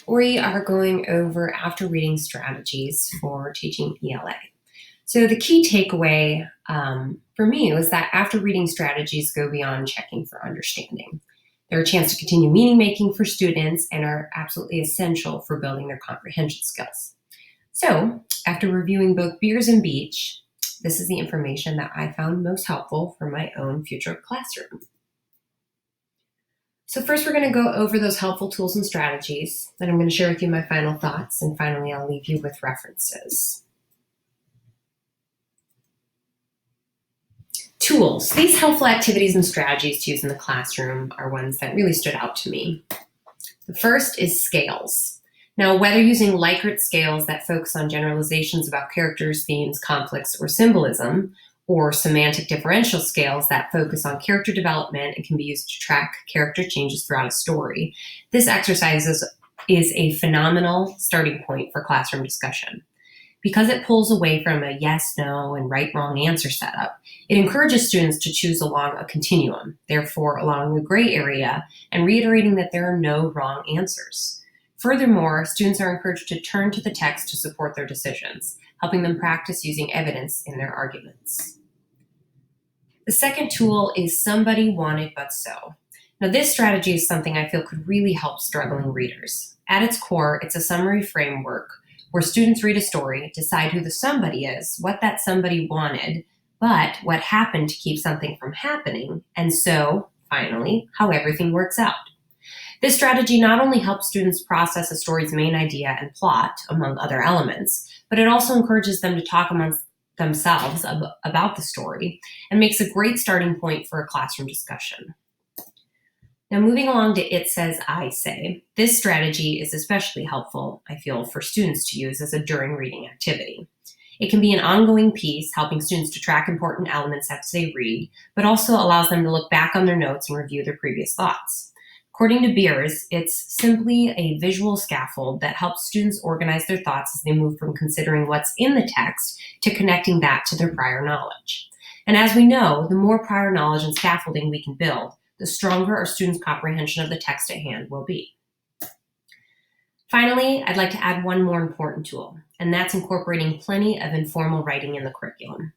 We are going over after reading strategies for teaching ELA. So the key takeaway for me was that after reading strategies go beyond checking for understanding. They're a chance to continue meaning making for students and are absolutely essential for building their comprehension skills. So after reviewing both Beers and Beach, this is the information that I found most helpful for my own future classroom. So first we're going to go over those helpful tools and strategies. Then I'm going to share with you my final thoughts, and finally I'll leave you with references. Tools. These helpful activities and strategies to use in the classroom are ones that really stood out to me. The first is scales. Now, whether using Likert scales that focus on generalizations about characters, themes, conflicts, or symbolism, or semantic differential scales that focus on character development and can be used to track character changes throughout a story, this exercise is a phenomenal starting point for classroom discussion. Because it pulls away from a yes, no, and right, wrong answer setup, it encourages students to choose along a continuum, therefore allowing a gray area and reiterating that there are no wrong answers. Furthermore, students are encouraged to turn to the text to support their decisions, helping them practice using evidence in their arguments. The second tool is Somebody Wanted But So. Now, this strategy is something I feel could really help struggling readers. At its core, it's a summary framework where students read a story, decide who the somebody is, what that somebody wanted, but what happened to keep something from happening, and so, finally, how everything works out. This strategy not only helps students process a story's main idea and plot, among other elements, but it also encourages them to talk amongst themselves about the story and makes a great starting point for a classroom discussion. Now, moving along to It Says, I Say, this strategy is especially helpful, I feel, for students to use as a during reading activity. It can be an ongoing piece, helping students to track important elements as they read, but also allows them to look back on their notes and review their previous thoughts. According to Beers, it's simply a visual scaffold that helps students organize their thoughts as they move from considering what's in the text to connecting that to their prior knowledge. And as we know, the more prior knowledge and scaffolding we can build, the stronger our students' comprehension of the text at hand will be. Finally, I'd like to add one more important tool, and that's incorporating plenty of informal writing in the curriculum.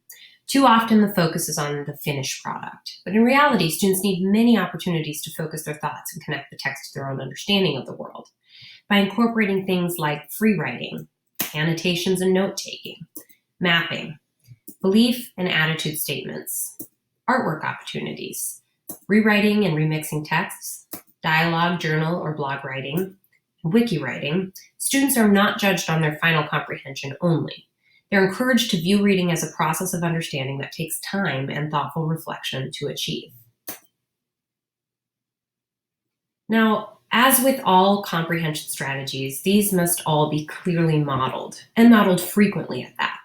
Too often the focus is on the finished product, but in reality, students need many opportunities to focus their thoughts and connect the text to their own understanding of the world. By incorporating things like free writing, annotations and note-taking, mapping, belief and attitude statements, artwork opportunities, rewriting and remixing texts, dialogue, journal, or blog writing, and wiki writing, students are not judged on their final comprehension only. They're encouraged to view reading as a process of understanding that takes time and thoughtful reflection to achieve. Now, as with all comprehension strategies, these must all be clearly modeled, and modeled frequently at that.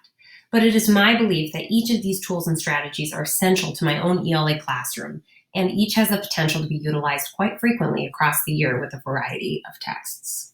But it is my belief that each of these tools and strategies are essential to my own ELA classroom, and each has the potential to be utilized quite frequently across the year with a variety of texts.